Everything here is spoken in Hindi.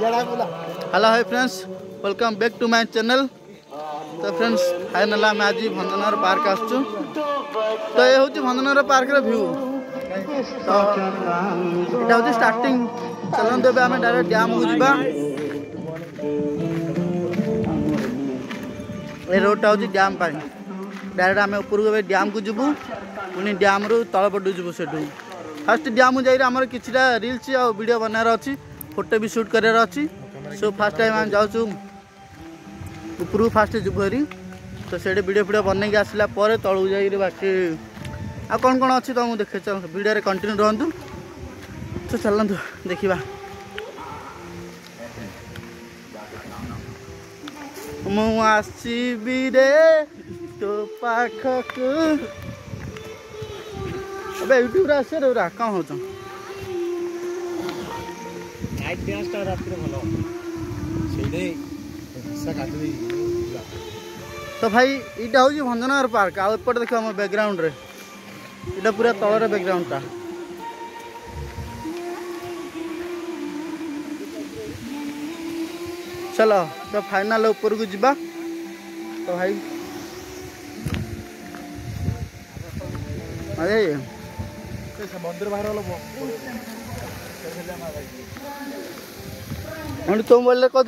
Hello hi friends, welcome back to my channel. तो फ्रेंड्स फाइनल आम आज भंजनगर पार्क आसचु। तो ये हूँ भंजनगर पार्क व्यू। तो यहाँ हूँ स्टार्टिंग। चलते ए आम डायरेक्ट डैम को जावा। ये रोडटा हूँ डैम डायरेक्ट आम उपरको डैम को जीवु। पुणी डैम रु तलपटू जीवु। से फास्ट डैम को जाइए आमर किछिटा रील्स आ वीडियो बनार अच्छी, फोटो भी शूट करार अच्छी। सो फास्ट टाइम आम जाऊँ उपरू फास्ट जीवु हेरी। तो से वीडियो फीडियो बनई आसला तलू जाइए बाकी आ कौन कौन अच्छी तो मुझे देखे। चल वीडियो रे कंटिन्यू रहतु। तो चलतु देखा मुझी रे तो पाखक अब यूट्यूब आसे रा कौन हो तो भाई इटा हूँ भंजनगर पार्क। आउट देख आम बैकग्राउंड रे इटा पूरा तलर बैकग्राउंड टा। चलो तो फाइनल ऊपर को जीवा। तो भाई मंदिर बाहर तुम बोले कद